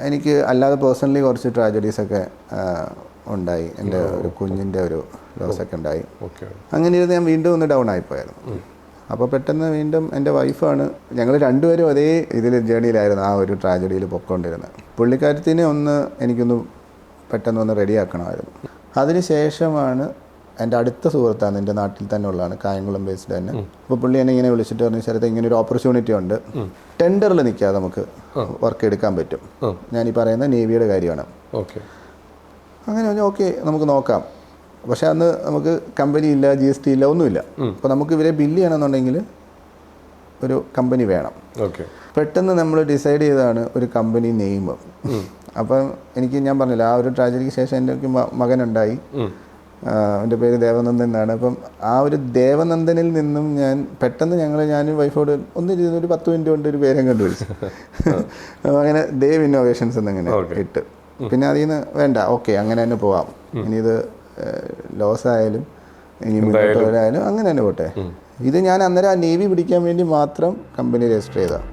എനിക്ക് അല്ലാതെ പേഴ്സണലി കുറച്ച് ട്രാജഡീസൊക്കെ ഉണ്ടായി. എൻ്റെ ഒരു കുഞ്ഞിൻ്റെ ഒരു ലോസൊക്കെ ഉണ്ടായി. അങ്ങനെ ഇരുന്ന് ഞാൻ വീണ്ടും ഒന്ന് ഡൗൺ ആയിപ്പോയായിരുന്നു. അപ്പോൾ പെട്ടെന്ന് വീണ്ടും എൻ്റെ വൈഫാണ്, ഞങ്ങൾ രണ്ടുപേരും അതേ ഇതിൽ ജേണിയിലായിരുന്നു, ആ ഒരു ട്രാജഡിയിൽ പൊയ്ക്കൊണ്ടിരുന്നത്. പുള്ളിക്കാരത്തിനെ എനിക്കൊന്ന് പെട്ടെന്ന് റെഡിയാക്കണമായിരുന്നു. അതിന് ശേഷമാണ് എൻ്റെ അടുത്ത സുഹൃത്താണ്, എൻ്റെ നാട്ടിൽ തന്നെ ഉള്ളതാണ്, കായംകുളം ബേസ്ഡ് തന്നെ. അപ്പോൾ പുള്ളി എന്നെ ഇങ്ങനെ വിളിച്ചിട്ട് പറഞ്ഞ സ്ഥലത്ത് ഇങ്ങനെ ഒരു ഓപ്പർച്യൂണിറ്റി ഉണ്ട്, ടെൻഡറിൽ നിൽക്കാതെ നമുക്ക് വർക്ക് എടുക്കാൻ പറ്റും. ഞാൻ ഈ പറയുന്ന നേവിയുടെ കാര്യമാണ്. അങ്ങനെ പറഞ്ഞു ഓക്കെ നമുക്ക് നോക്കാം. പക്ഷെ അന്ന് നമുക്ക് കമ്പനി ഇല്ല, GST ഇല്ല, ഒന്നുമില്ല. അപ്പോൾ നമുക്ക് ഇവരെ ബില്ല് ചെയ്യണമെന്നുണ്ടെങ്കിൽ ഒരു കമ്പനി വേണം. പെട്ടെന്ന് നമ്മൾ ഡിസൈഡ് ചെയ്തതാണ് ഒരു കമ്പനി നെയിം. അപ്പം ഞാൻ പറഞ്ഞില്ല, ആ ഒരു ട്രാജഡിക്ക് ശേഷം എൻ്റെ മകനുണ്ടായി. എൻ്റെ പേര് ദേവനന്ദൻ എന്നാണ്. അപ്പം ആ ഒരു ദേവനന്ദനിൽ നിന്നും ഞാൻ വൈഫോട് ഒരു 10 മിനിറ്റ് കൊണ്ട് ഒരു പേരും കണ്ടുപിടിച്ചു. അങ്ങനെ ദേവ് ഇന്നോവേഷൻസ് എന്നിങ്ങനെ ഇട്ട്. പിന്നെ അതിൽ നിന്ന് വേണ്ട, ഓക്കെ അങ്ങനെ തന്നെ പോവാം, ഇനി ഇത് ലോസ് ആയാലും ഇനി മുന്നോട്ട് വരായാലും അങ്ങനെ തന്നെ പോട്ടെ. ഇത് ഞാൻ അന്നേരം ആ നേവി പിടിക്കാൻ വേണ്ടി മാത്രം കമ്പനി രജിസ്റ്റർ ചെയ്തതാണ്.